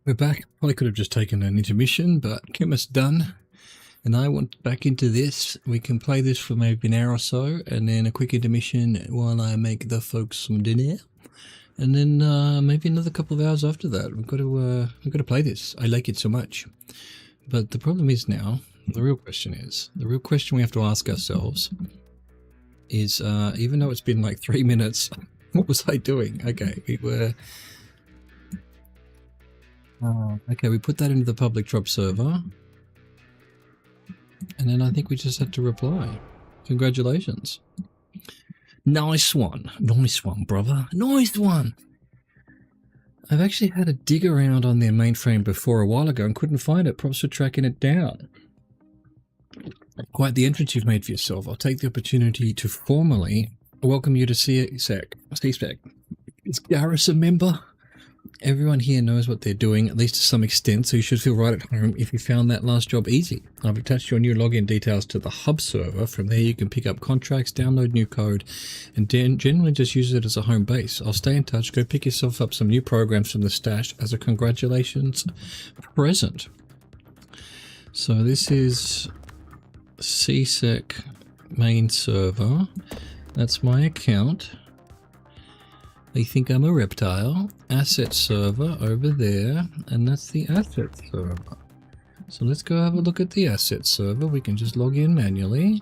we're back. Probably could have just taken an intermission, but chemist done. And I want back into this. We can play this for maybe an hour or so, and then a quick intermission while I make the folks some dinner. And then maybe another couple of hours after that. We've got to play this. I like it so much. But the problem is now, the real question we have to ask ourselves is, even though it's been like 3 minutes, what was I doing? Okay, we were... okay, we put that into the public drop server. And then I think we just had to reply. Congratulations. Nice one. Nice one, brother. Nice one. I've actually had a dig around on their mainframe before a while ago and couldn't find it. Props for tracking it down. Quite the entrance you've made for yourself. I'll take the opportunity to formally welcome you to CSEC. Is Garrus a member? Everyone here knows what they're doing, at least to some extent, so you should feel right at home if you found that last job easy. I've attached your new login details to the hub server. From there you can pick up contracts, download new code, and generally just use it as a home base. I'll stay in touch. Go pick yourself up some new programs from the stash as a congratulations present. So this is CSEC main server. That's my account. They think I'm a reptile. Asset server over there, and that's the asset server. So let's go have a look at the asset server. We can just log in manually.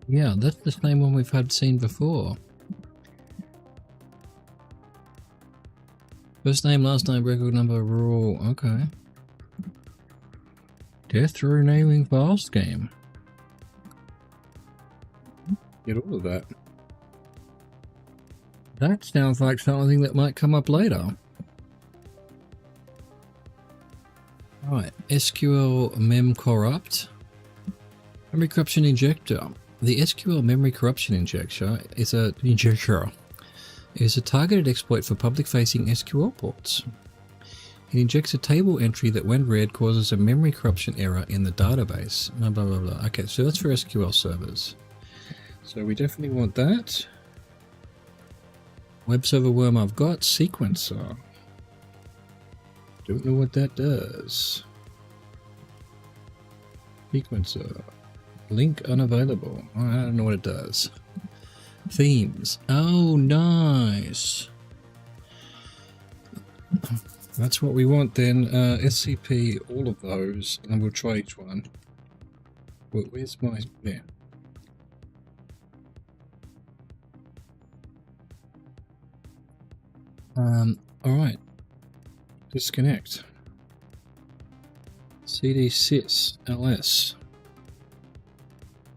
Yeah, that's the same one we've had seen before. First name, last name, record number, rule. Okay. Death through naming fast game. Get all of that. That sounds like something that might come up later. Alright, SQL mem corrupt. Memory corruption injector. The SQL memory corruption injector is a targeted exploit for public-facing SQL ports. It injects a table entry that, when read, causes a memory corruption error in the database. Blah, blah, blah, blah. Okay, so that's for SQL servers. So we definitely want that. Web server worm I've got. Sequencer. Don't know what that does. Sequencer. Link unavailable. I don't know what it does. Themes. Oh, nice. That's what we want then. SCP, all of those, and we'll try each one. Where's my... there. Alright. Disconnect. CD sys ls.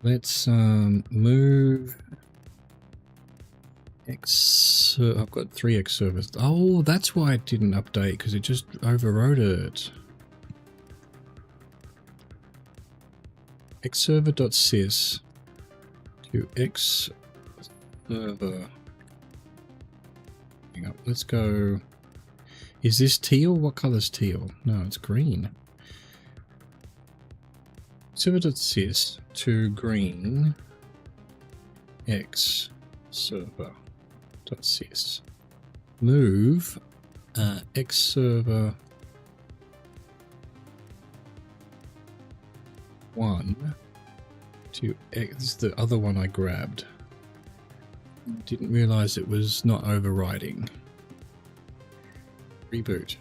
Let's move X. I've got 3 X servers. Oh, that's why it didn't update, because it just overrode it. Xserver.sys to X server. Hang on, let's go. Is this teal? What color's teal? No, it's green. Server.sys to green X server.sys. Move X server 1 to X. This is the other one I grabbed. Didn't realize it was not overriding. Reboot.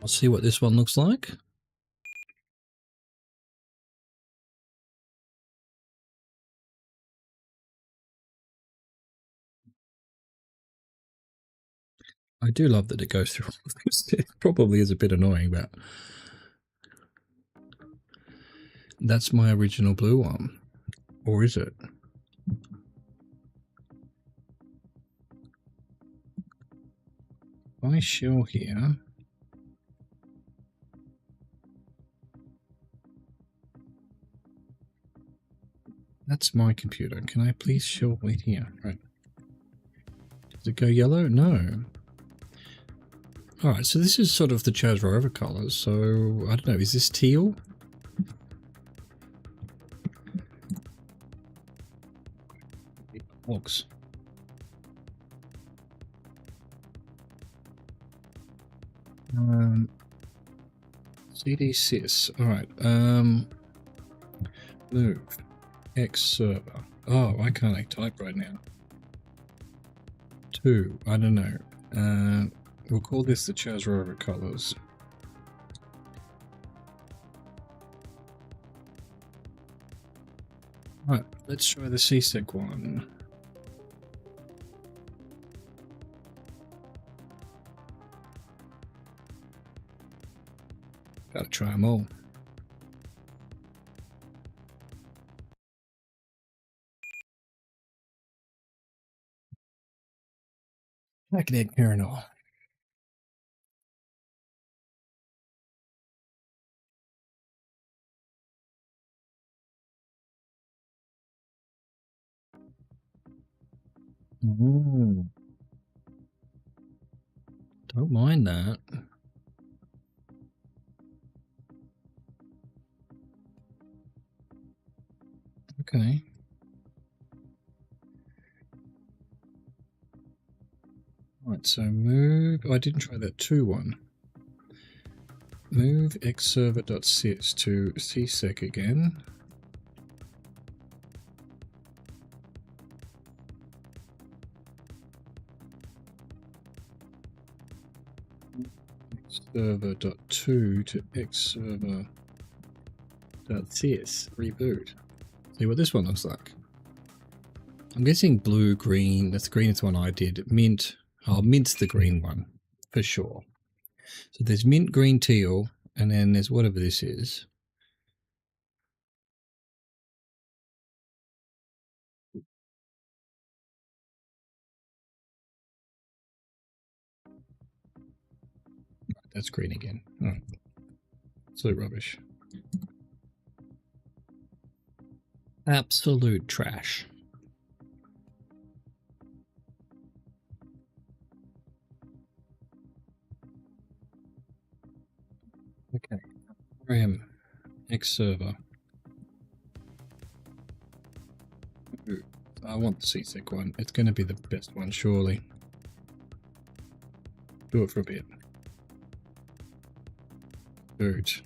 I'll see what this one looks like. I do love that it goes through all of this. It probably is a bit annoying, but that's my original blue one. Or is it? If I shell here, that's my computer. Can I please shell wait here? Right. Does it go yellow? No. Alright, so this is sort of the Chaz Rover colours, so I don't know, is this teal? Walks. CD sys. Alright. Move. X server. Oh, why can't I type right now? 2. I don't know. We'll call this the Chaz Rover colors. Right, let's try the CSEC one. Gotta try them all. Hacknet kernel. Don't mind that. Okay. Right, so move. Oh, I didn't try that 2 one. Move xserver.sys to csec again. Xserver.2 to xserver.sys. Reboot. See what this one looks like. I'm guessing blue, green. That's the greenest one I did. Mint. I'll mint the green one for sure. So there's mint, green, teal, and then there's whatever this is. That's green again. All right. Absolute rubbish. Absolute trash. Okay. RAM. X server. Ooh, I want the CSEC one. It's going to be the best one, surely. Do it for a bit. Boot.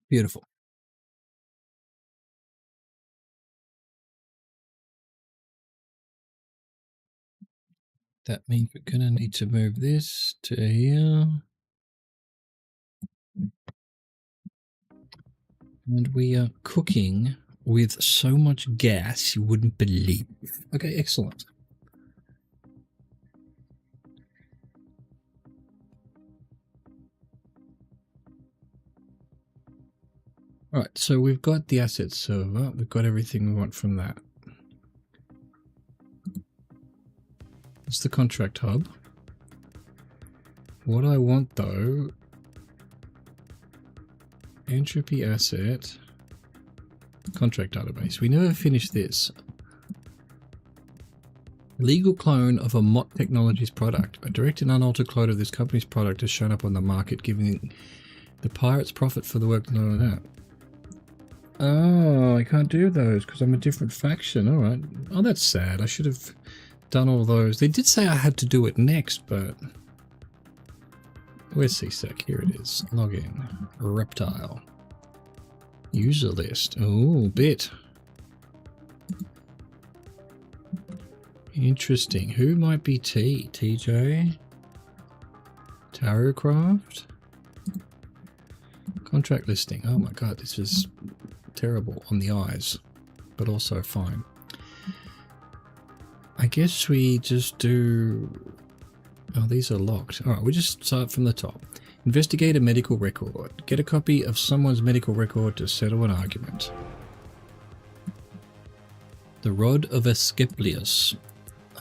Beautiful. That means we're going to need to move this to here. And we are cooking with so much gas you wouldn't believe. Okay, excellent. All right, so we've got the asset server. We've got everything we want from that. It's the contract hub. What I want though, entropy asset, contract database. We never finished this. Legal clone of a Mott Technologies product. A direct and unaltered clone of this company's product has shown up on the market, giving the pirates profit for the work done on that. Oh, I can't do those because I'm a different faction. All right. Oh, that's sad. I should have done all those. They did say I had to do it next, but where's CSEC? Here it is. Login. Reptile. User list. Oh, bit. Interesting. Who might be T? TJ? Tarotcraft? Contract listing. Oh my god, this is terrible on the eyes, but also fine. I guess we just do... Oh, these are locked. Alright, we just start from the top. Investigate a medical record. Get a copy of someone's medical record to settle an argument. The Rod of Asclepius.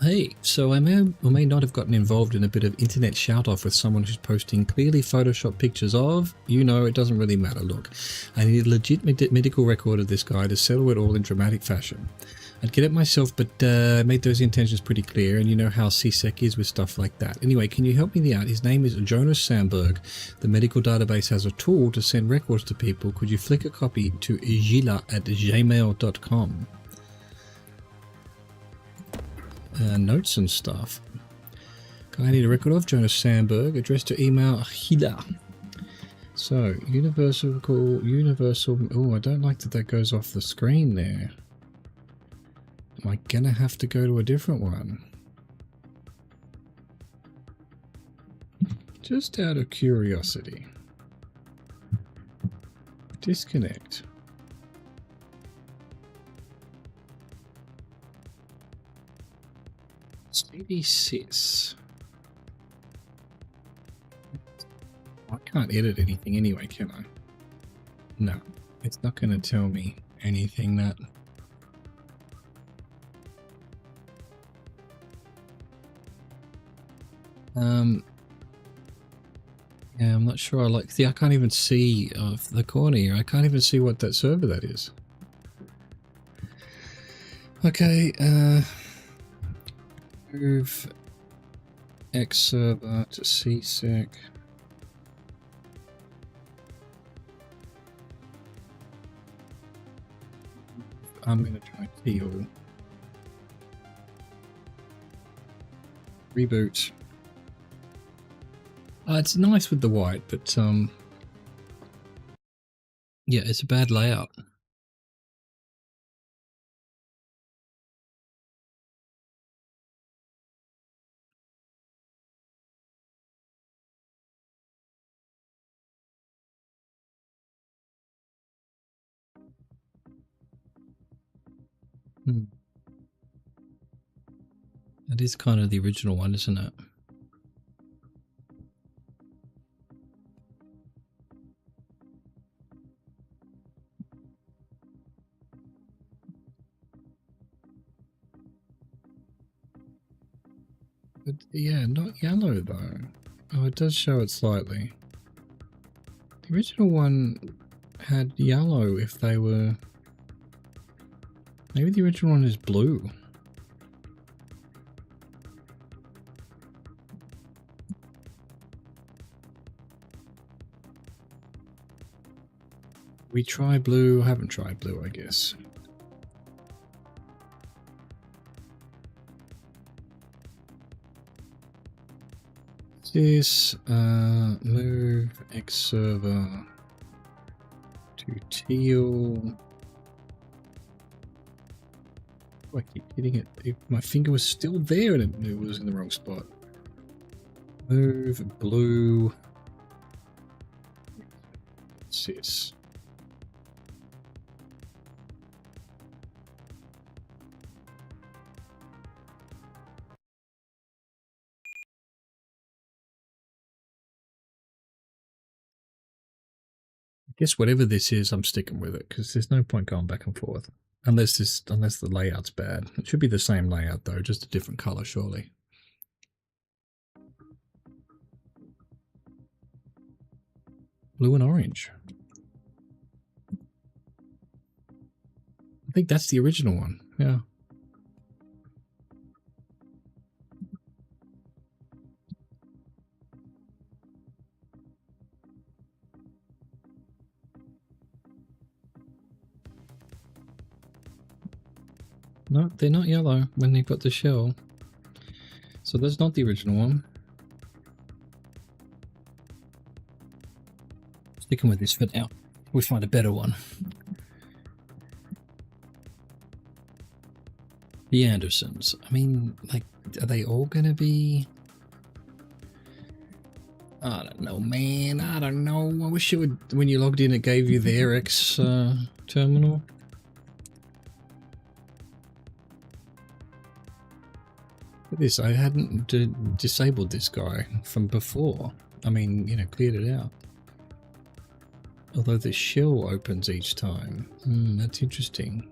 Hey, so I may or may not have gotten involved in a bit of internet shout-off with someone who's posting clearly photoshopped pictures of, you know, it doesn't really matter. Look, I need a legit medical record of this guy to settle it all in dramatic fashion. I'd get it myself, but made those intentions pretty clear, and you know how CSEC is with stuff like that. Anyway, can you help me out? His name is Jonas Sandberg. The medical database has a tool to send records to people. Could you flick a copy to gila@gmail.com? Notes and stuff. I need a record of Jonas Sandberg, addressed to email Gila. So, universal. Oh, I don't like that goes off the screen there. Am I gonna have to go to a different one? Just out of curiosity. Disconnect. CDSys. I can't edit anything anyway, can I? No, it's not going to tell me anything that... Yeah, I'm not sure I like... See, I can't even see off the corner here. I can't even see what that server that is. Okay, move X server to CSEC. I'm going to try teal. Reboot. It's nice with the white, but yeah, it's a bad layout. That is kind of the original one, isn't it? But yeah, not yellow though. Oh, it does show it slightly. The original one had yellow if they were... Maybe the original one is blue. We try blue. I haven't tried blue, I guess. This move X server to teal. Oh, I keep hitting it. My finger was still there and it was in the wrong spot. Move blue. What's this? I guess whatever this is, I'm sticking with it because there's no point going back and forth. Unless the layout's bad. It should be the same layout though, just a different color, surely. Blue and orange. I think that's the original one. Yeah. No, they're not yellow when they've got the shell. So that's not the original one. Sticking with this for now. We'll find a better one. The Andersons. I mean, like, are they all going to be... I don't know, man. I don't know. I wish it would... When you logged in, it gave you their X terminal. This, I hadn't disabled this guy from before. I mean, you know, cleared it out. Although the shell opens each time. That's interesting.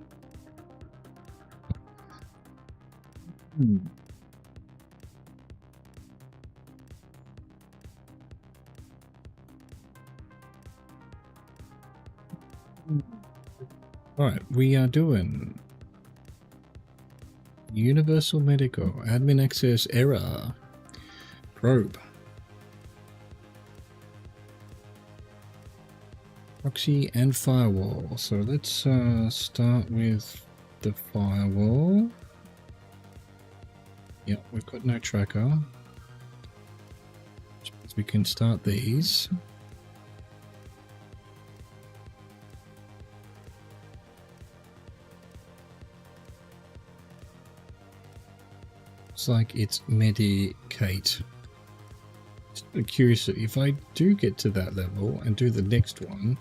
Alright, we are doing Universal Medical. Admin access error. Probe. Proxy and firewall. So let's start with the firewall. Yep, we've got no tracker. Which means we can start these. It's like it's medicate. Just curious, if I do get to that level and do the next one,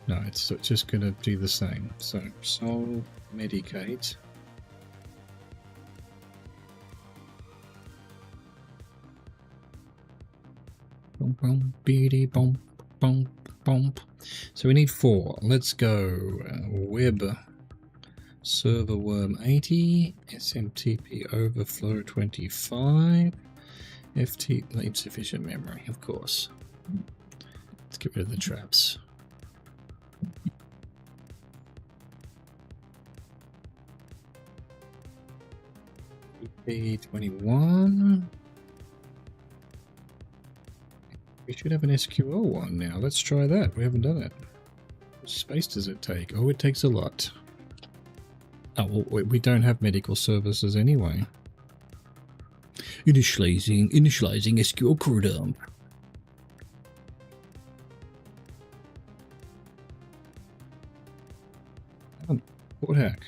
no, it's just going to do the same. So, solve medicate. Bum, bum, beady, bum, bum, bum. So we need 4. Let's go. Web server worm 80, SMTP overflow 25, FT insufficient memory, of course. Let's get rid of the traps. EP21. We should have an SQL one now. Let's try that. We haven't done it. What space does it take? Oh, it takes a lot. Oh, well, we don't have medical services anyway. Initializing SQL core dump. Port hack.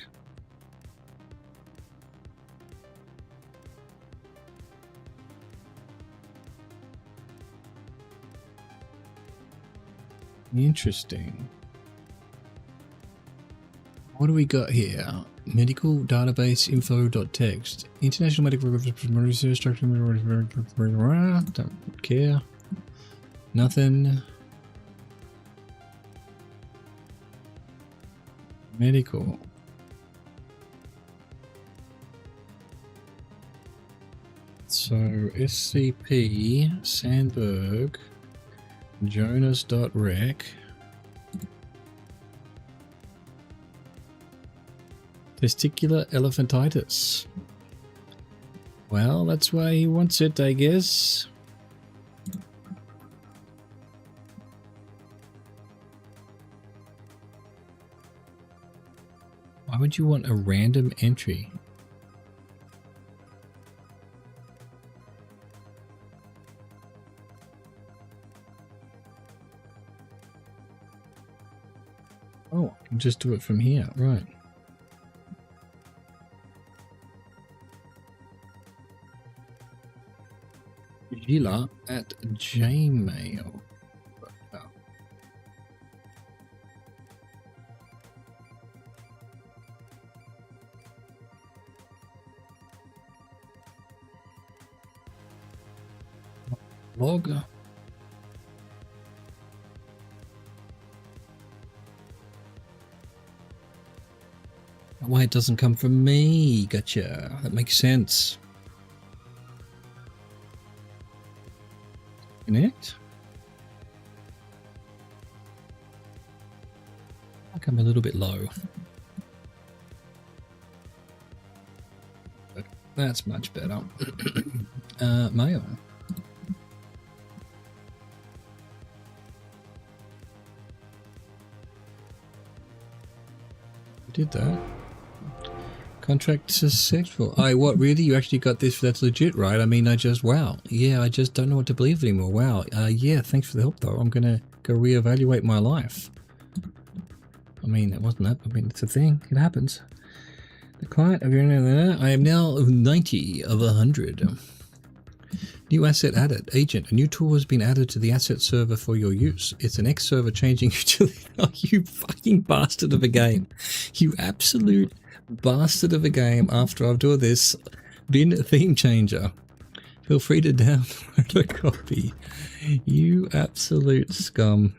Interesting. What do we got here? Medical database info.txt. International medical research structure. Don't care. Nothing. Medical. So SCP Sandberg Jonas.rec. Testicular elephantitis. Well, that's why he wants it, I guess. Why would you want a random entry? Oh, I can just do it from here, right. Gila at Gmail. Oh. Log. Why it doesn't come from me? Gotcha. That makes sense. Connect. I think I'm a little bit low. That's much better. Mail. We did that. Contract successful. What, really? You actually got this? That's legit, right? I mean, wow. Yeah, I just don't know what to believe anymore. Wow. Yeah, thanks for the help, though. I'm going to go reevaluate my life. I mean, it wasn't that. I mean, it's a thing. It happens. The client of your... I am now 90 of 100. New asset added. Agent. A new tool has been added to the asset server for your use. It's an X server changing utility. Oh, you fucking bastard of a game. You absolute... bastard of a game. After I've done this bin theme changer, feel free to download a copy. You absolute scum.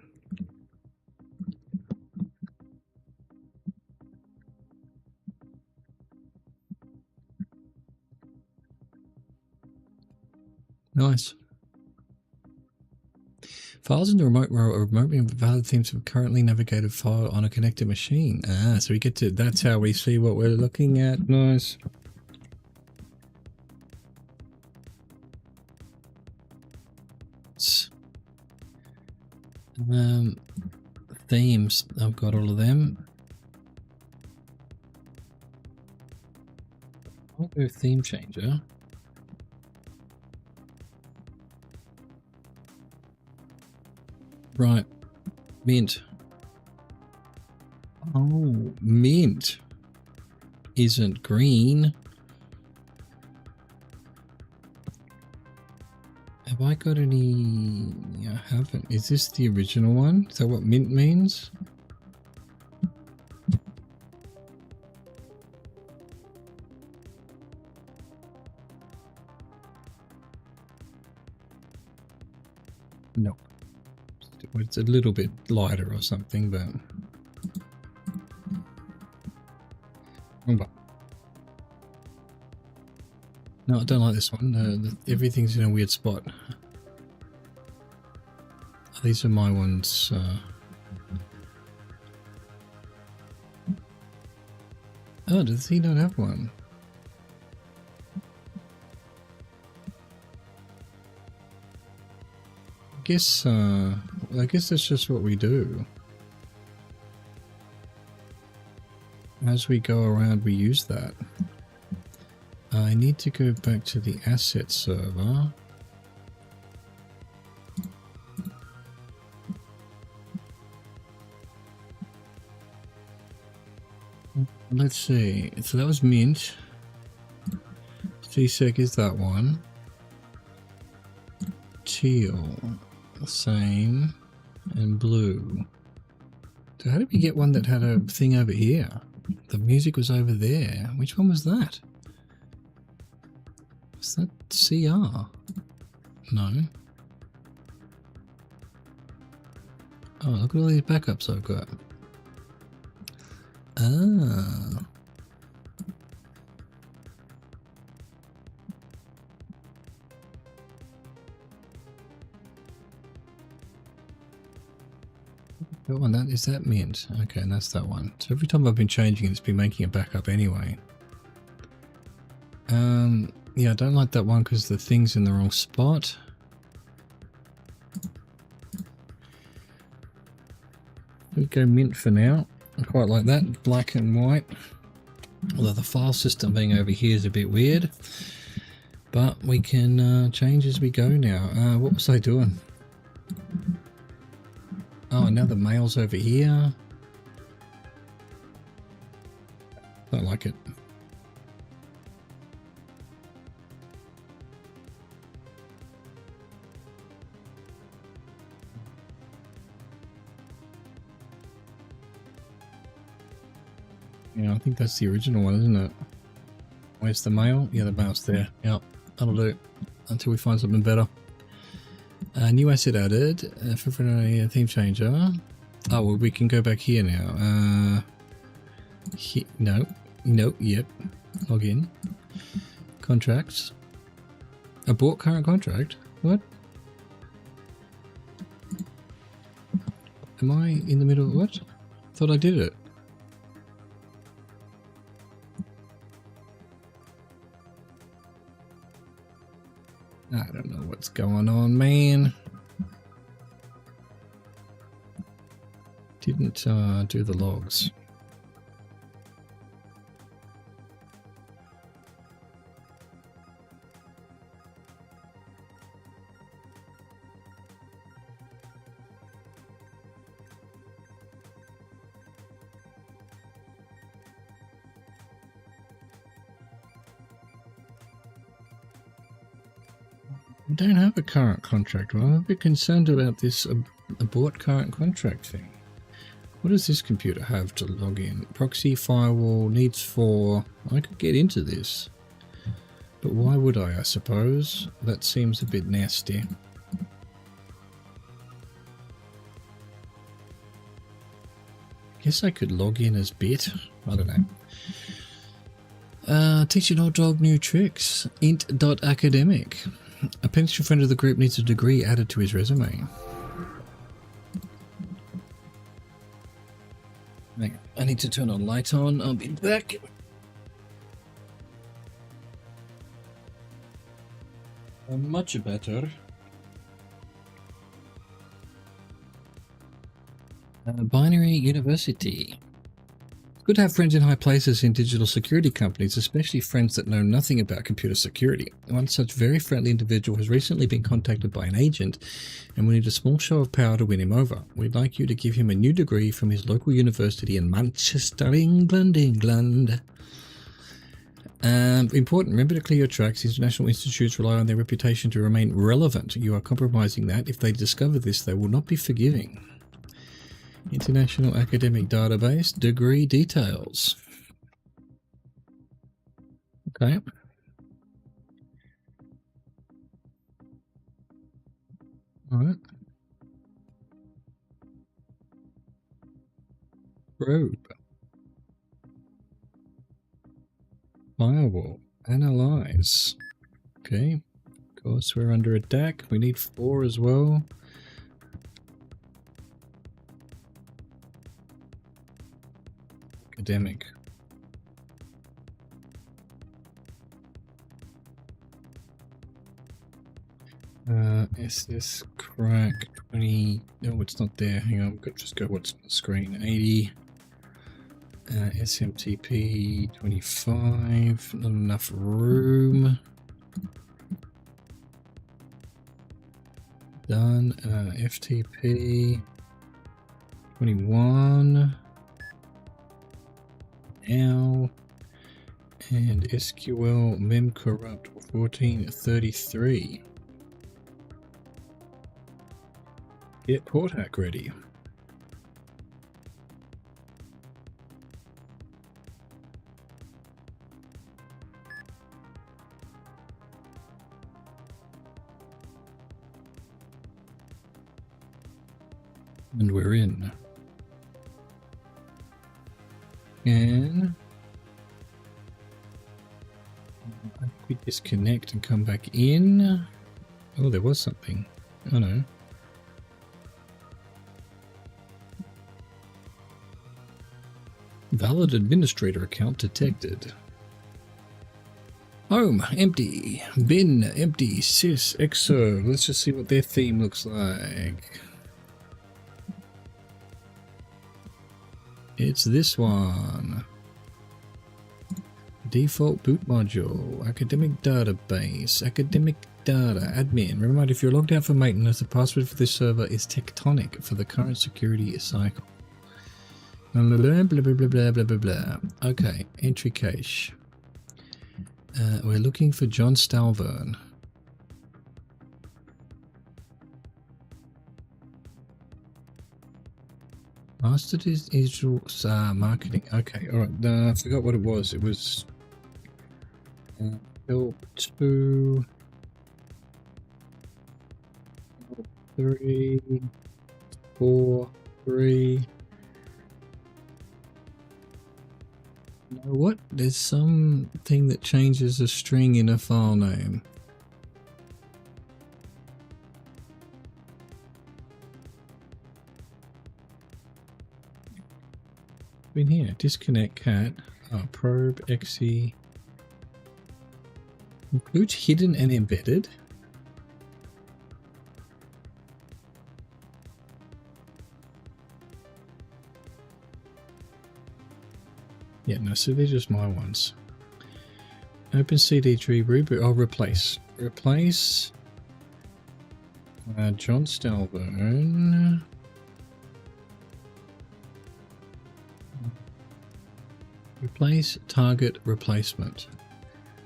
Nice. Files in the remote are remotely valid themes of currently navigated file on a connected machine. Ah, so we get to, that's how we see what we're looking at. Nice. Themes, I've got all of them. I'll go theme changer. Right, mint. Oh, mint isn't green. Have I got any? I haven't. Is this the original one? Is that what mint means? Nope. It's a little bit lighter or something, but no, I don't like this one. Everything's in a weird spot. These are my ones. Oh, does he not have one? I guess that's just what we do. As we go around, we use that. I need to go back to the asset server. Let's see. So that was mint. CSEC is that one. Teal. Same. And blue. So how did we get one that had a thing over here? The music was over there. Which one was that? Was that CR? No. Oh, look at all these backups I've got. Ah. That one, that is that mint. Okay, and that's that one. So every time I've been changing it, it's been making a backup anyway. Yeah, I don't like that one because the thing's in the wrong spot. We go mint for now. I quite like that, black and white. Although the file system being over here is a bit weird. But we can change as we go now. What was I doing? Oh, now the mail's over here. Don't like it. Yeah, I think that's the original one, isn't it? Where's the mail? Yeah, the mail's there. Yep, that'll do. Until we find something better. New asset added. For a theme changer. Oh, well, we can go back here now. No. Yep. Log in. Contracts. Abort current contract? What? Am I in the middle of what? Thought I did it. I don't know what's going on, man. Didn't do the logs. I don't have a current contract. Well, I'm a bit concerned about this abort current contract thing. What does this computer have to log in? Proxy firewall needs 4. I could get into this. But why would I suppose? That seems a bit nasty. Guess I could log in as bit. I don't know. Teach an old dog new tricks. Int.academic. A potential friend of the group needs a degree added to his resume. need to turn a light on. I'll be back. Much better. Binary University. It's good to have friends in high places in digital security companies, especially friends that know nothing about computer security. One such very friendly individual has recently been contacted by an agent, and we need a small show of power to win him over. We'd like you to give him a new degree from his local university in Manchester, England. Important, remember to clear your tracks. International institutes rely on their reputation to remain relevant. You are compromising that. If they discover this, they will not be forgiving. International Academic Database, degree details. Okay. All right. Probe. Firewall. Analyze. Okay. Of course, we're under attack. We need 4 as well. Academic. SS crack 20. No, it's not there. Hang on, just go what's on the screen. 80. SMTP 25. Not enough room. Done. FTP 21. Now. And SQL memcorrupt 1433. Get port hack ready. And we're in. And we disconnect and come back in. Oh, there was something. Oh no. Valid administrator account detected. Home, empty. Bin, empty. Sys, exo. Let's just see what their theme looks like. It's this one. Default boot module. Academic database. Academic data. Admin. Remind, if you're logged out for maintenance, the password for this server is tectonic for the current security cycle. Blah, blah, blah, blah, blah, blah, blah, blah. Okay, entry cache. We're looking for John Stalvern. Master digital marketing. Okay, alright. I forgot what it was. It was help 2, help 3, 4, 3. You know what? There's something that changes a string in a file name. In here, disconnect cat, probe exe, includes hidden and embedded. Yeah, no, so they're just my ones. Open CD tree, reboot, replace. Replace John Stalvern. Replace target replacement.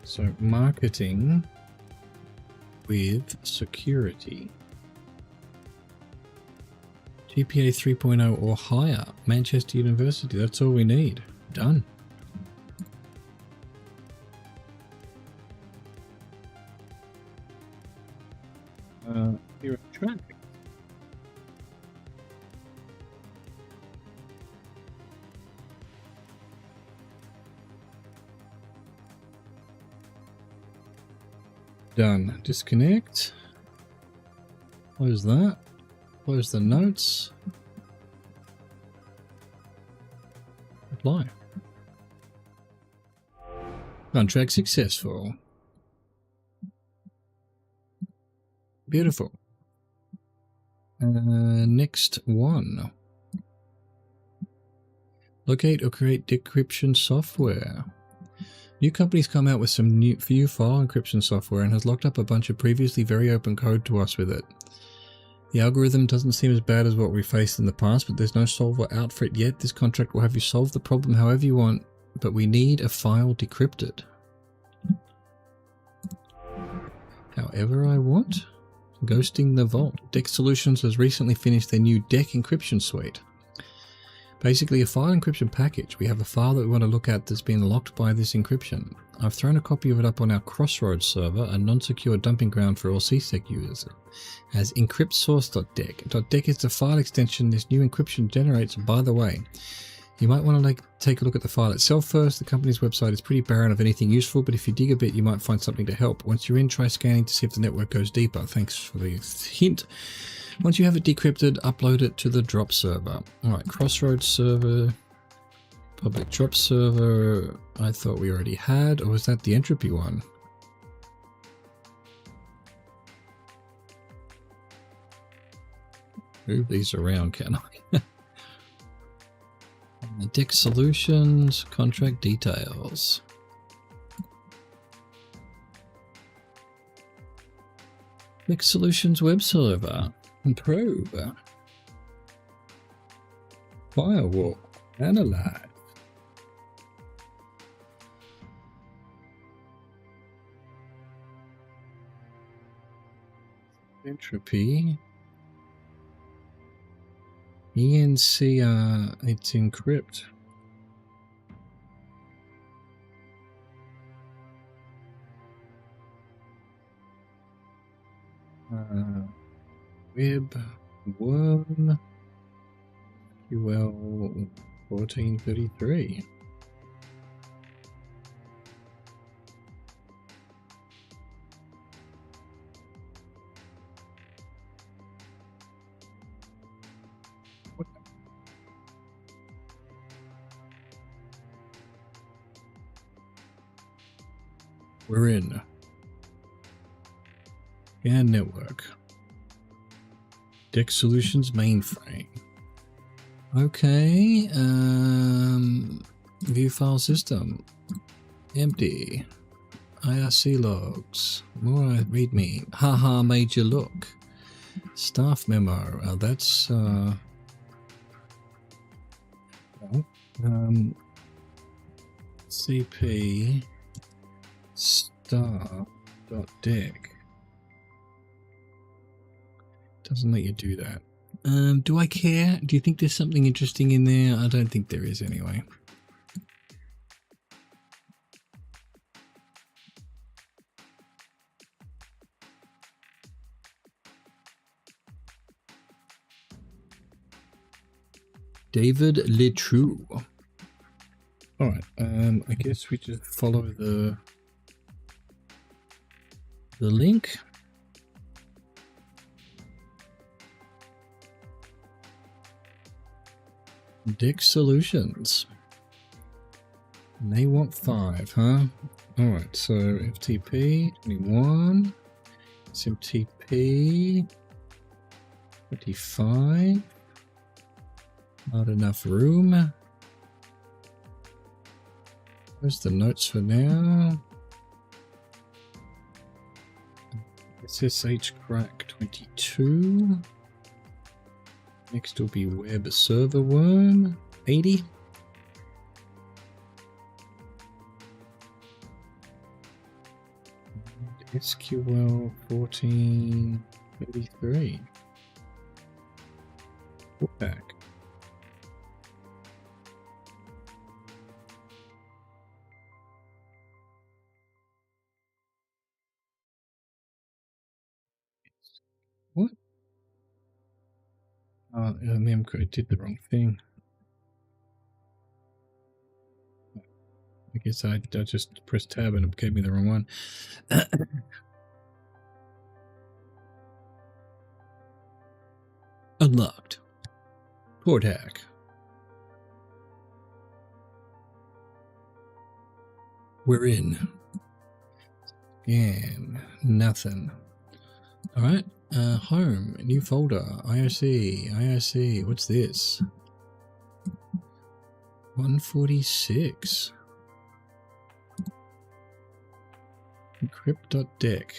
So marketing with security. GPA 3.0 or higher. Manchester University. That's all we need. Done. You're on track. Done. Disconnect. Close that. Close the notes. apply. Contract successful. Beautiful. Next one. Locate or create decryption software. New company's come out with some new file encryption software and has locked up a bunch of previously very open code to us with it. The algorithm doesn't seem as bad as what we faced in the past, but there's no solver out for it yet. This contract will have you solve the problem however you want, but we need a file decrypted. However I want. Ghosting the vault. Deck Solutions has recently finished their new Deck encryption suite. Basically a file encryption package. We have a file that we want to look at that's been locked by this encryption. I've thrown a copy of it up on our Crossroads server, a non-secure dumping ground for all CSEC users, as encryptsource.deck. .deck is the file extension this new encryption generates. By the way, you might want to take a look at the file itself first. The company's website is pretty barren of anything useful, but if you dig a bit, you might find something to help. Once you're in, try scanning to see if the network goes deeper. Thanks for the hint. Once you have it decrypted, upload it to the drop server. Alright, Crossroads server, public drop server, I thought we already had, or was that the entropy one? Move these around, can I? Deck Solutions, contract details. Deck Solutions web server. And probe. Firewall. Analyze. Entropy. ENCR. It's encrypt. Web worm QL 1433. We're in. And network. Deck Solutions mainframe. Okay. View file system. Empty. IRC logs. More readme. Haha, made you look. Staff memo. That's CP star.deck. Doesn't let you do that. Do I care? Do you think there's something interesting in there? I don't think there is anyway. David Letrue. Alright, I guess we just follow the link. Deck Solutions. And they want 5, huh? Alright, so FTP 21, SMTP 25. Not enough room. Where's the notes for now? SSH crack 22. Next will be web server worm 80. And SQL 1433. Back. What? Oh, memcode did the wrong thing. I guess I just pressed tab and it gave me the wrong one. Unlocked. Port hack. We're in. Scan. Nothing. Alright. Home. New folder. IOC. What's this? 146. Encrypt.deck.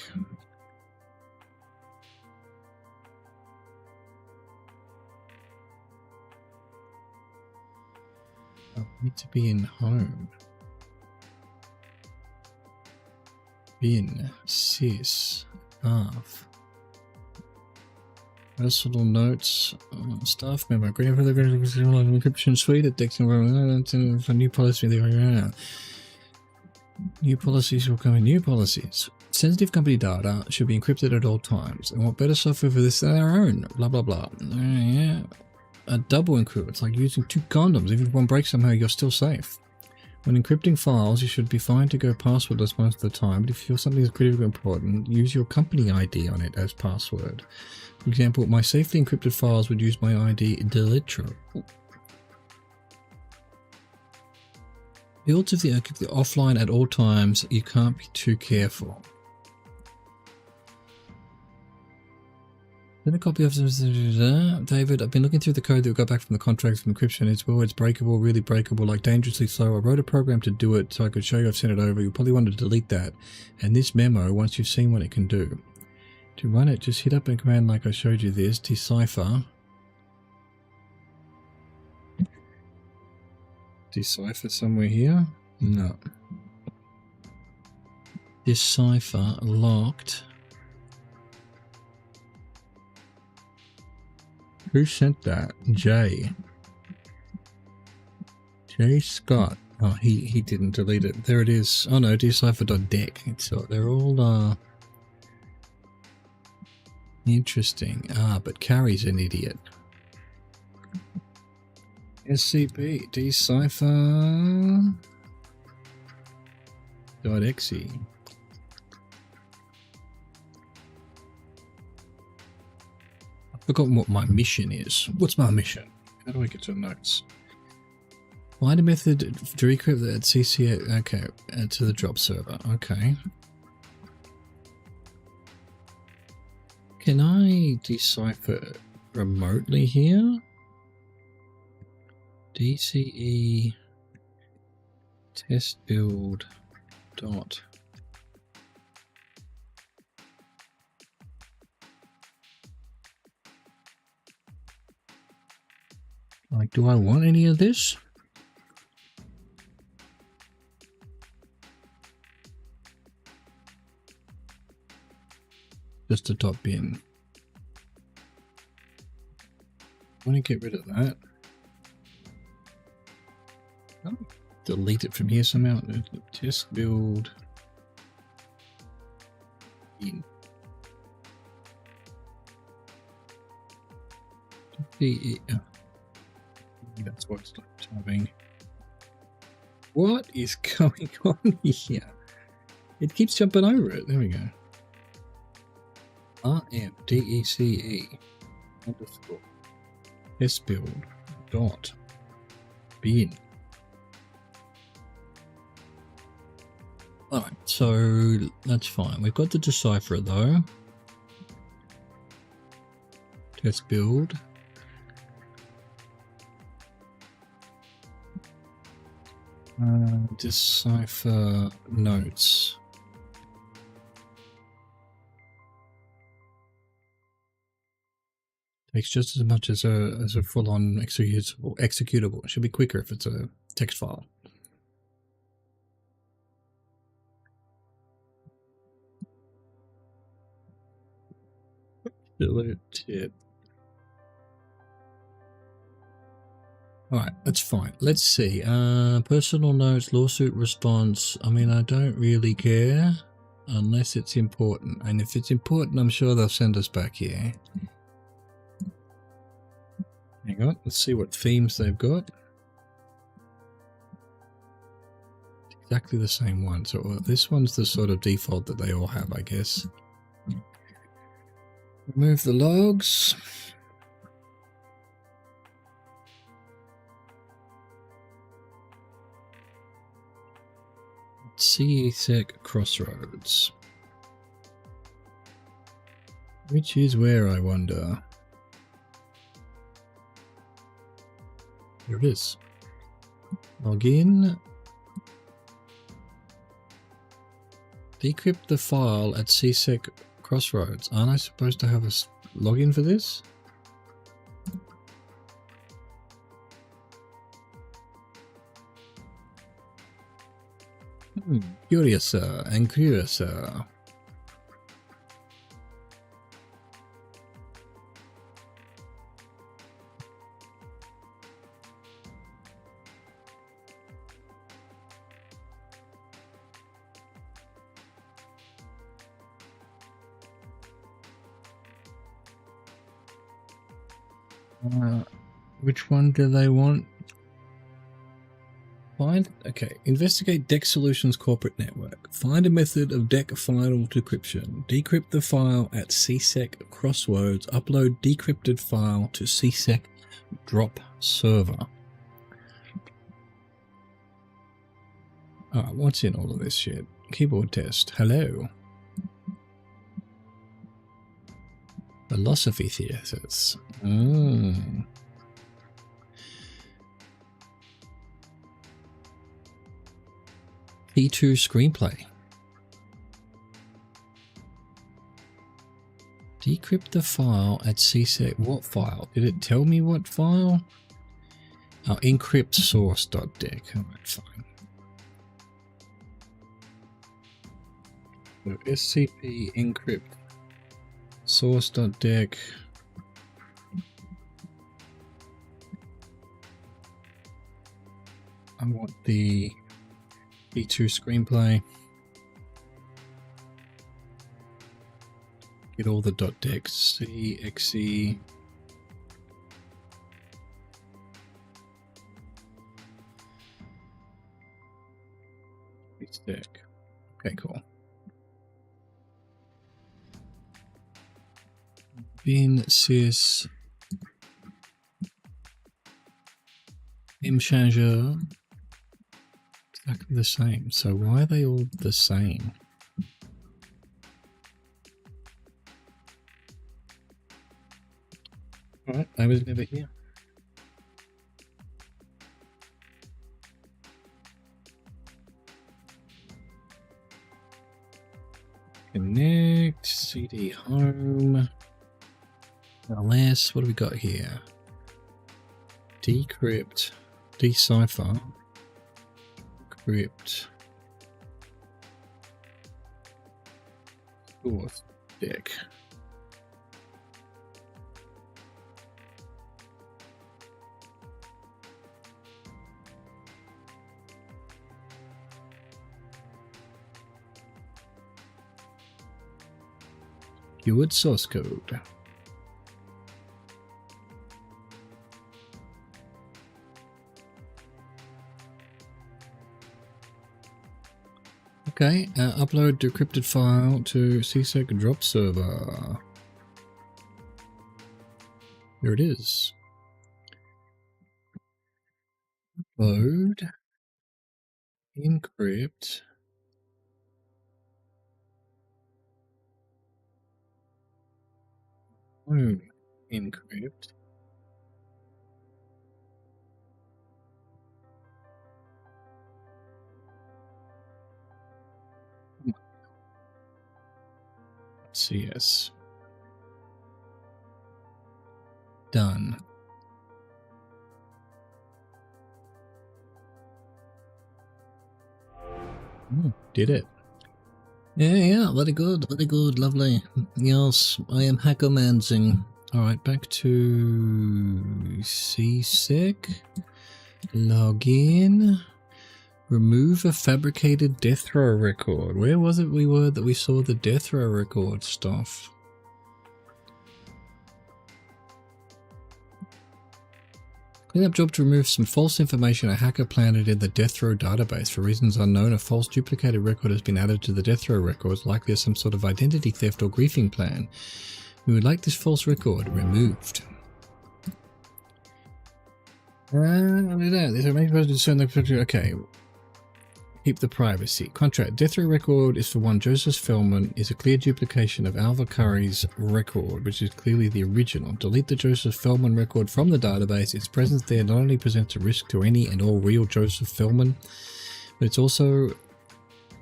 I need to be in home. Bin. Sys. Half. Personal notes. Staff memo. Grandfather encryption suite at Dex for new policy. New policies will come in. New policies. Sensitive company data should be encrypted at all times. And want better software for this than our own. Blah blah blah. Yeah. A double encrypt. It's like using 2 condoms. Even if one breaks somehow, you're still safe. When encrypting files, you should be fine to go passwordless most of the time. But if you feel something is critically important, use your company ID on it as password. For example, my safely encrypted files would use my ID delitro. Build of the offline at all times. You can't be too careful. Then a copy of David. I've been looking through the code that we got back from the contracts from encryption. It's well, it's breakable, really breakable, like dangerously slow. I wrote a program to do it so I could show you I've sent it over. You'll probably want to delete that. And this memo, once you've seen what it can do. To run it, just hit up a command like I showed you this. Decipher. Decipher somewhere here? No. Decipher locked. Who sent that? Jay Scott. Oh, he didn't delete it. There it is. Oh no, decipher.deck. So they're all interesting. But Carrie's an idiot. SCP decipher.exe. I've forgotten what my mission is. What's my mission? How do I get to notes? Find a method to recrypt that CC. Okay, to the drop server. Okay. Can I decipher remotely here? DCE test build dot. Like, do I want any of this? Just a dot bin. I want to get rid of that. Oh, delete it from here somehow. Test build in. That's what it's typing. What is going on here? It keeps jumping over it. There we go. RMDECE underscore test build dot bin. Alright, so that's fine. We've got the decipher though. Test build. Decipher notes. Takes just as much as a full-on executable. It should be quicker if it's a text file. Tip. Alright, that's fine. Let's see. Personal notes, lawsuit response. I mean, I don't really care unless it's important. And if it's important, I'm sure they'll send us back here. Hang on, let's see what themes they've got. Exactly the same one. So this one's the sort of default that they all have, I guess. Remove the logs. CSEC Crossroads. Which is where, I wonder? Here it is. Log in. Decrypt the file at CSEC Crossroads. Aren't I supposed to have a login for this? Curiouser and curiouser. Which one do they want? Okay, investigate DEC Solutions corporate network. Find a method of DEC file decryption. Decrypt the file at CSEC Crossroads. Upload decrypted file to CSEC drop server. Alright, what's in all of this shit? Keyboard test. Hello. Philosophy theaters. P2 screenplay. Decrypt the file at CSEC. What file? Did it tell me what file? Oh, encrypt source.dec. Alright, fine. So SCP encrypt source.dec. I want the P2 screenplay. Get all the .decs. CXE. Deck. Okay, cool. Bin sys imchanger. Exactly the same. So why are they all the same? Alright, I was never here. Connect, CD home. LS, what do we got here? Decrypt, decipher, crypt, source deck. Keyword source code. Okay, upload decrypted file to CSEC drop server. Here it is. Upload, encrypt, encrypt. CS. Done. Did it. Yeah, very good, lovely. Yes, I am hackermanning. Alright, back to CSEC. Login. Remove a fabricated death row record. Where was it that we saw the death row record stuff? Cleanup job to remove some false information a hacker planted in the death row database. For reasons unknown, a false duplicated record has been added to the death row records, likely as some sort of identity theft or griefing plan. We would like this false record removed. Okay. Keep the privacy. Contract. Death row record is for one Joseph Feldman, is a clear duplication of Alva Curry's record, which is clearly the original. Delete the Joseph Feldman record from the database. Its presence there not only presents a risk to any and all real Joseph Feldman, but it's also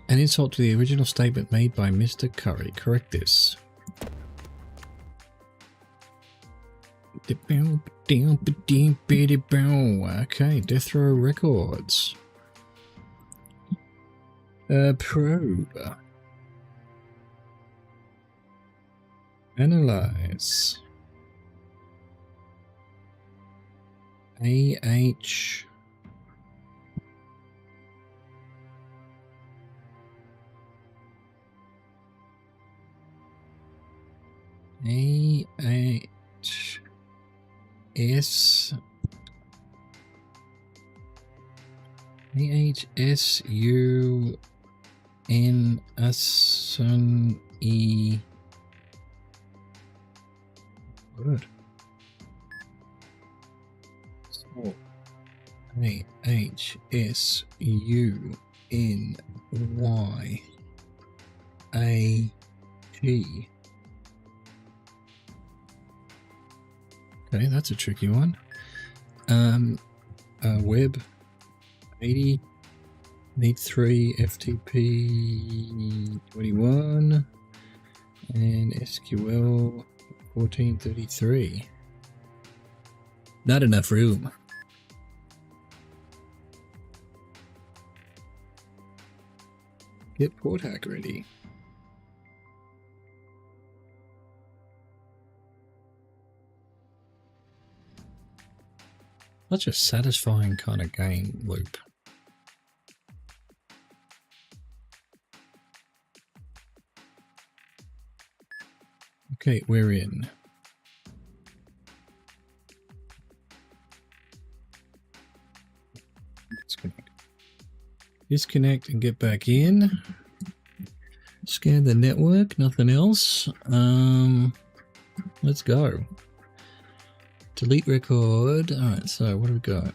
an insult to the original statement made by Mr. Curry. Correct this. Okay, Death row records. Probe. Analyze. AH. AHSUN word. So AHSUNYAG. Okay, that's a tricky one. Web 80. Need 3 FTP 21 and SQL 1433. Not enough room. Get port hack ready. Such a satisfying kind of game loop. Okay, we're in. Disconnect. Disconnect and get back in. Scan the network, nothing else. Let's go. Delete record. Alright, so what do we got?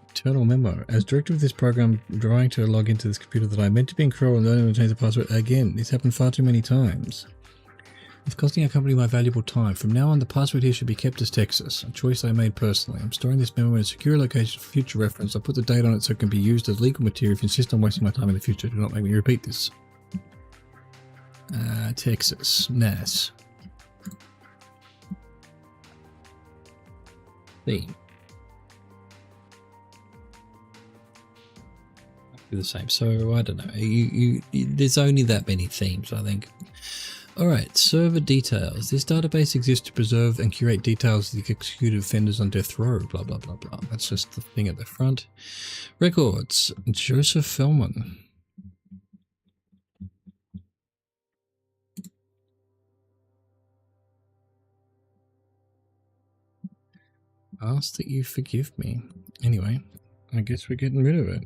Internal memo. As director of this program, I'm trying to log into this computer that I meant to be in control and don't want to change the password again. This happened far too many times. It's costing our company my valuable time. From now on, the password here should be kept as Texas, a choice I made personally. I'm storing this memo in a secure location for future reference. I'll put the date on it so it can be used as legal material. If you insist on wasting my time in the future, do not make me repeat this. Texas. NAS. Theme. The same. So I don't know. There's only that many themes, I think. Alright, server details. This database exists to preserve and curate details of the executed offenders on death row, blah blah blah blah. That's just the thing at the front. Records. Joseph Feldman. Ask that you forgive me. Anyway, I guess we're getting rid of it.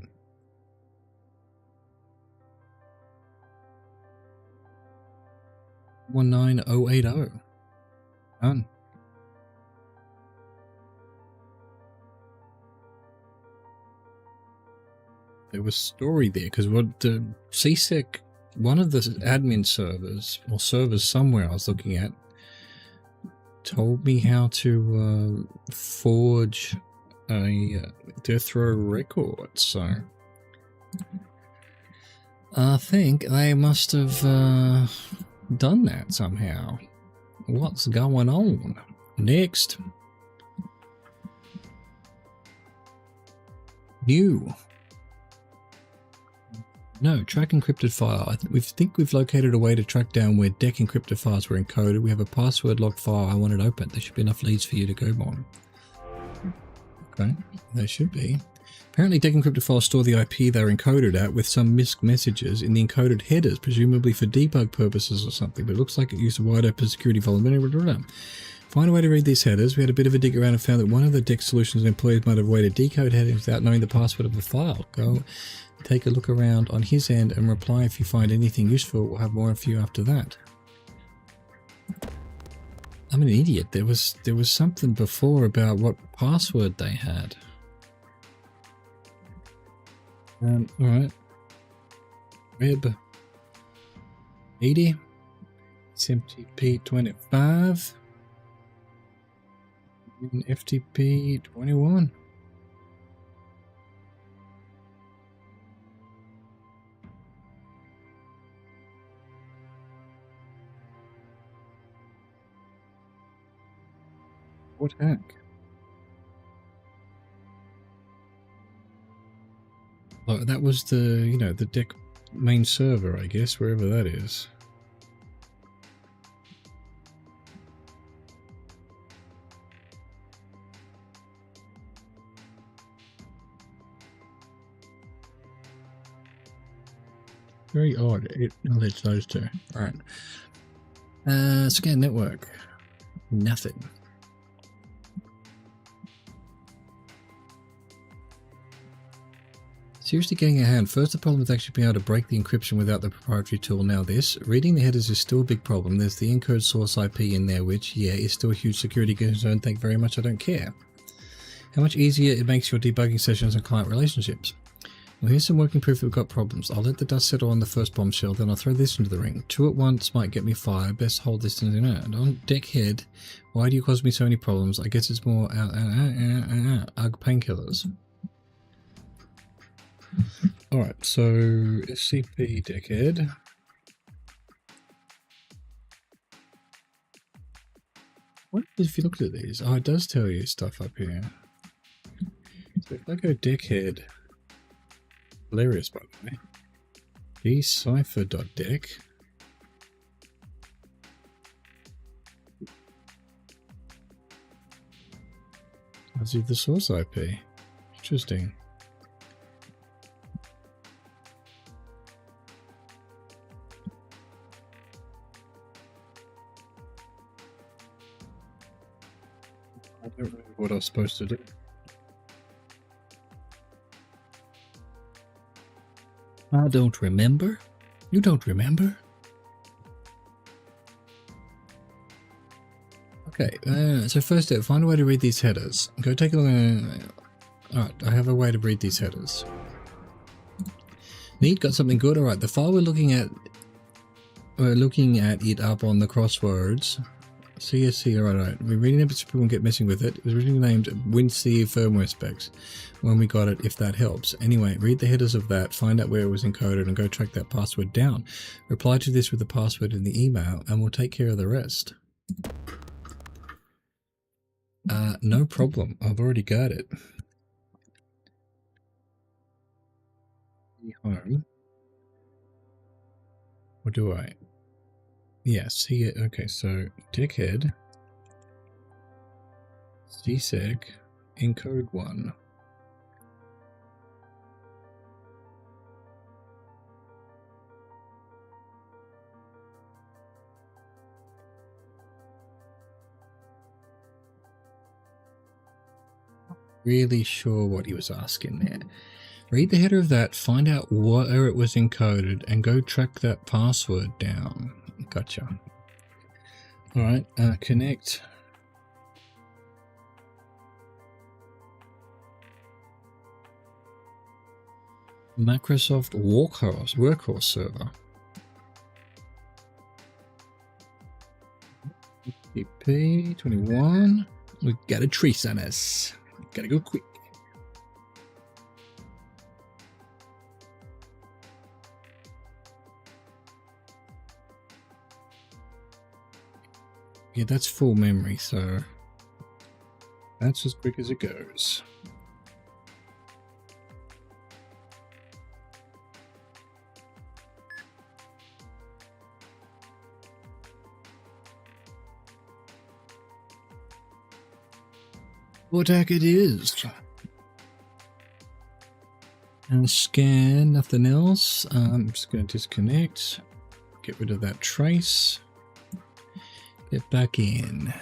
$19080. Done. There was story there because what the CSEC, one of the admin servers or servers somewhere I was looking at, told me how to forge a death row record. So I think they must have done that somehow. What's going on? Next. New. No, track encrypted file. We think we've located a way to track down where deck encrypted files were encoded. We have a password locked file. I want it open. There should be enough leads for you to go on. Okay, there should be. Apparently, deck encrypted files store the IP they're encoded at with some missed messages in the encoded headers, presumably for debug purposes or something, but it looks like it used a wide open security vulnerability. Find a way to read these headers. We had a bit of a dig around and found that one of the deck solutions employees might have a way to decode headings without knowing the password of the file. Go take a look around on his end and reply if you find anything useful. We'll have more of you after that. I'm an idiot. There was something before about what password they had. Alright. Web 80. SMTP 25. And FTP 21. What hack? Oh, that was the, you know, the deck main server, I guess, wherever that is. Very odd. It acknowledged those two. Alright. Scan network. Nothing. Seriously getting a hand. First, the problem is actually being able to break the encryption without the proprietary tool. Now this. Reading the headers is still a big problem. There's the encode source IP in there, which, yeah, is still a huge security concern. Thank you very much, I don't care. How much easier it makes your debugging sessions and client relationships. Well, here's some working proof that we've got problems. I'll let the dust settle on the first bombshell, then I'll throw this into the ring. 2 at once might get me fired. Best hold this in the and on deck head. Why do you cause me so many problems? I guess it's more painkillers. Alright, so SCP deckhead. What if you looked at these? Oh, it does tell you stuff up here. So if I go deckhead. Hilarious, by the way. Decipher.deck. As if the source IP. Interesting. I don't remember what I was supposed to do. I don't remember. You don't remember? Okay, so first step, find a way to read these headers. Go take a look. Alright, I have a way to read these headers. Neat, got something good. Alright, the file we're looking at it up on the crosswords. CSC, alright. We're reading it so people won't get messing with it. It was originally named WinC firmware specs when we got it, if that helps. Anyway, read the headers of that, find out where it was encoded, and go track that password down. Reply to this with the password in the email, and we'll take care of the rest. No problem. I've already got it. Home. Or do I? Yes, here. Okay, so dickhead, csec, encode 1. Really sure what he was asking there. Read the header of that, find out where it was encoded, and go track that password down. Gotcha. Alright, connect. Microsoft Workhorse server. TP 21. We've got a trace on us. Gotta go quick. Yeah, that's full memory, so that's as quick as it goes. What heck it is? And scan, nothing else. I'm just going to disconnect, get rid of that trace. Get back in.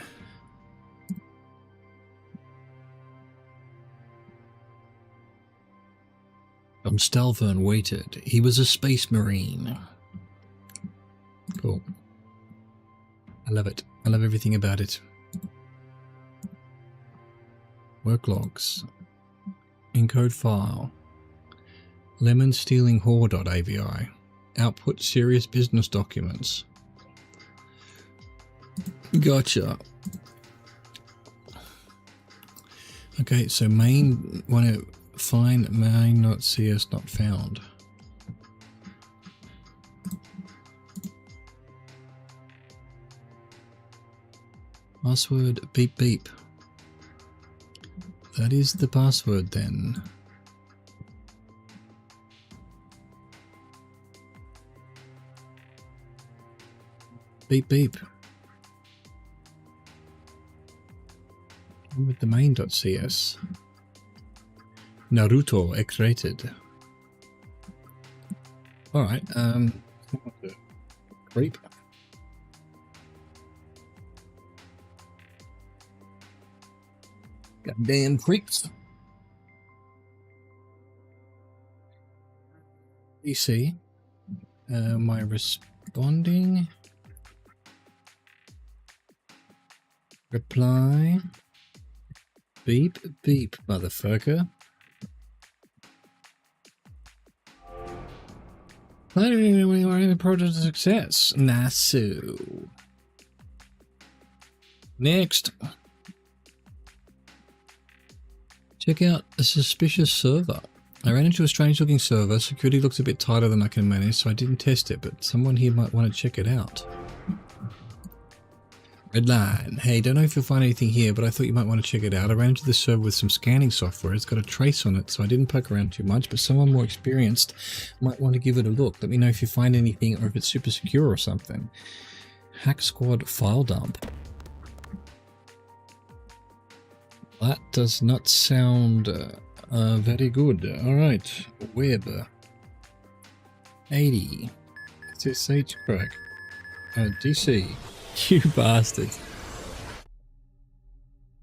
Tom Stalvern waited. He was a space marine. Cool. I love it. I love everything about it. Work logs. Encode file. lemonstealingwhore.avi. Output serious business documents. Gotcha. Okay, so main, want to find main.cs not found. Password beep beep. That is the password then. Beep beep. With the main.cs. Naruto X-rated. Alright, creep. Goddamn creeps. PC. My responding. Reply. Beep, beep, motherfucker. Planning when you are in the project of success. Nasu. Next. Check out a suspicious server. I ran into a strange looking server. Security looks a bit tighter than I can manage, so I didn't test it, but someone here might want to check it out. Redline. Hey, don't know if you'll find anything here, but I thought you might want to check it out. I ran into this server with some scanning software. It's got a trace on it, so I didn't poke around too much, but someone more experienced might want to give it a look. Let me know if you find anything or if it's super secure or something. Hack Squad file dump. That does not sound very good. Alright, web. 80. SSH crack. DC. You bastards.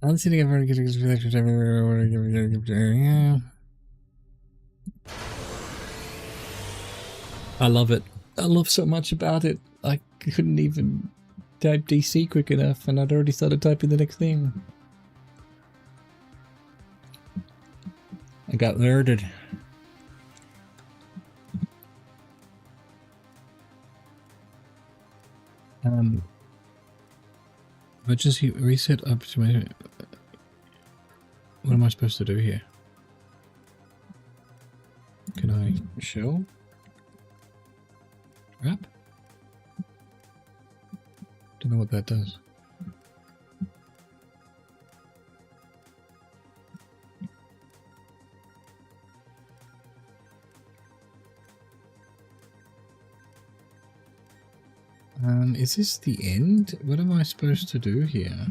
I'm sitting up and getting I love it. I love so much about it. I couldn't even type DC quick enough and I'd already started typing the next thing. I got murdered. Emergency reset up to my... What am I supposed to do here? Can I shell? Trap? Don't know what that does. Is this the end? What am I supposed to do here?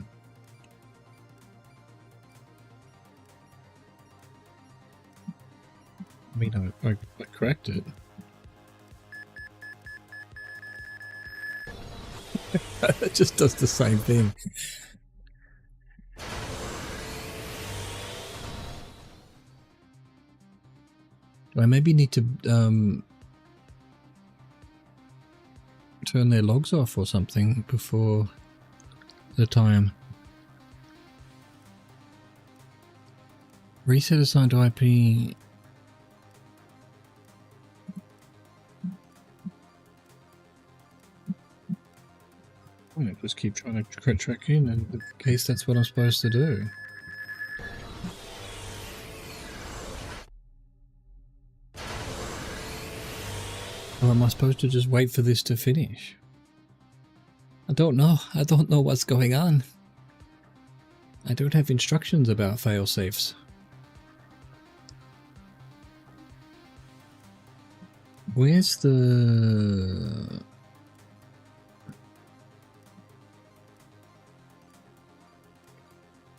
I mean, I cracked it. It just does the same thing. Do I maybe need to turn their logs off or something before the time? Reset assigned to IP. I'm gonna just keep trying to track in, and in case that's what I'm supposed to do. Or am I supposed to just wait for this to finish? I don't know. I don't know what's going on. I don't have instructions about fail-safes. Where's the...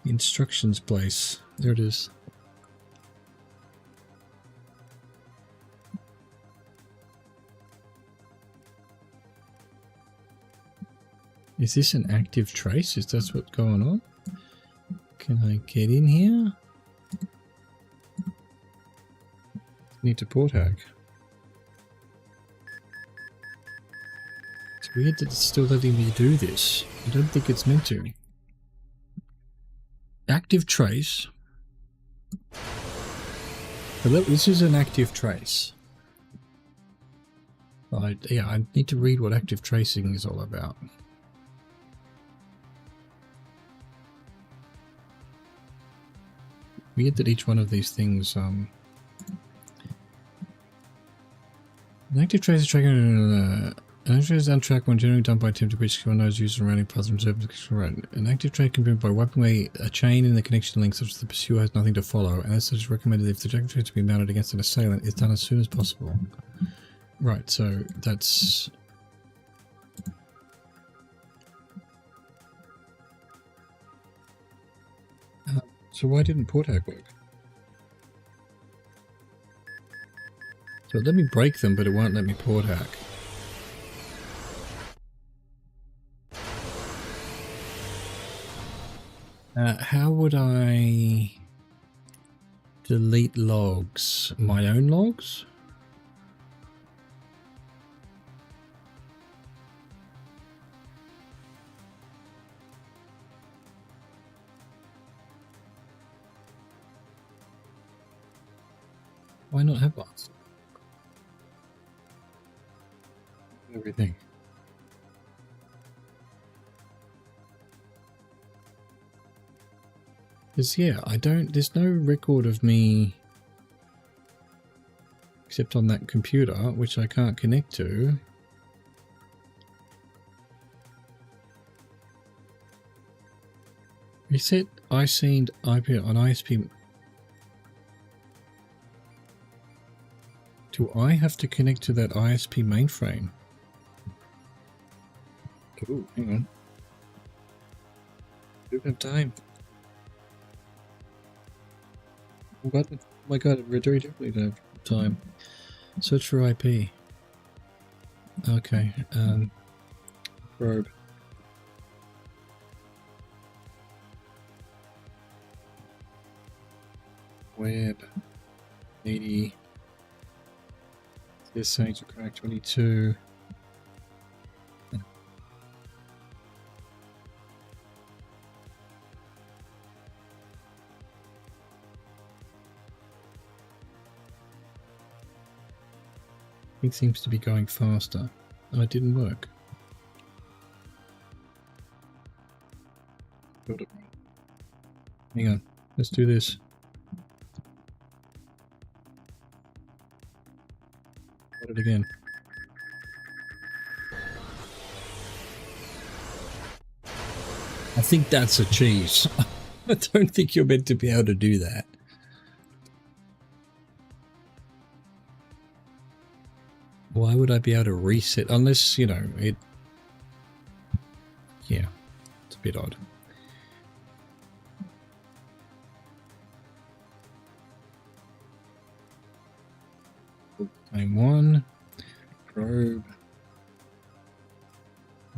instructions place? There it is. Is this an active trace? Is that what's going on? Can I get in here? Need to port hack. It's weird that it's still letting me do this. I don't think it's meant to. Active trace. Hello, this is an active trace. Yeah, I need to read what active tracing is all about. Weird that each one of these things, an active tracer tracker, an active tracer is on track when generally done by attempt to breach knows user running puzzle observers. An active tracer can be by wiping away a chain in the connection link such that the pursuer has nothing to follow, and as such recommended if the active tracer to be mounted against an assailant is done as soon as possible. Right, so that's... so why didn't port hack work? So it let me break them, but it won't let me port hack. How would I delete logs? My own logs? Why not have logs? Everything. Because, yeah, there's no record of me except on that computer, which I can't connect to. Reset ISEED IP on ISP. Do I have to connect to that ISP mainframe? Oh, hang on. I don't have time. Oh my god, I very definitely don't have time. Search for IP. Okay, probe. Web. 80. This saying to crack 22. It seems to be going faster. Oh, it didn't work. Got it. Hang on, let's do this. Got it again. I think that's a cheese. I don't think you're meant to be able to do that. Why would I be able to reset? Unless, you know, it... Yeah, it's a bit odd. Time 1. Probe.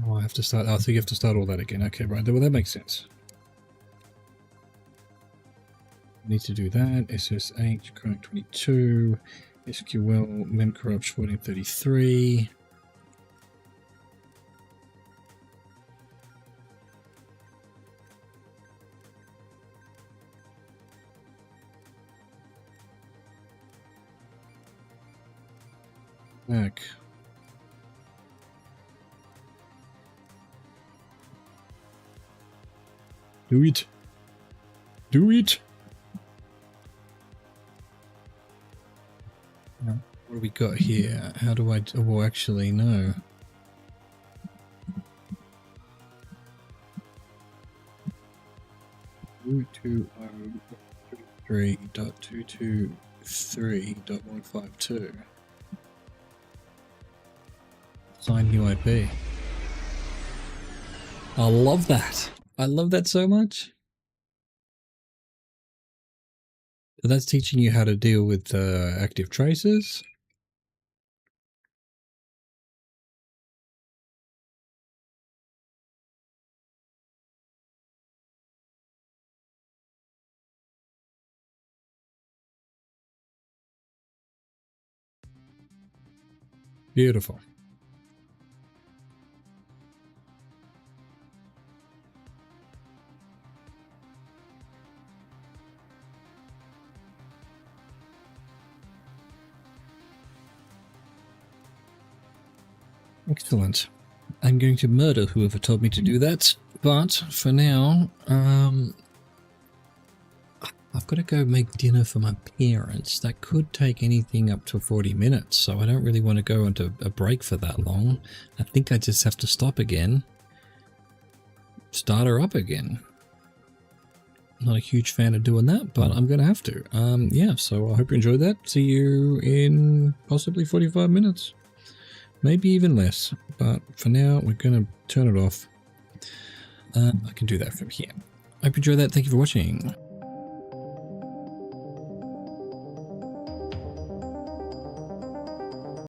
Oh, I have to start... Oh, so you have to start all that again. Okay, right. Well, that makes sense. I need to do that. SSH, connect 22. SQL, memcorrupt 1433. Back. Do it. Do it. What do we got here? How do I... Oh, actually, no. Two 220.223.152. Sign new IP. I love that. I love that so much. So that's teaching you how to deal with active traces. Beautiful. Excellent. I'm going to murder whoever told me to do that, but for now, I've got to go make dinner for my parents. That could take anything up to 40 minutes, so I don't really want to go into a break for that long. I think I just have to stop again. Start her up again. Not a huge fan of doing that, but I'm going to have to. Yeah, so I hope you enjoyed that. See you in possibly 45 minutes. Maybe even less. But for now, we're going to turn it off. I can do that from here. Hope you enjoyed that. Thank you for watching.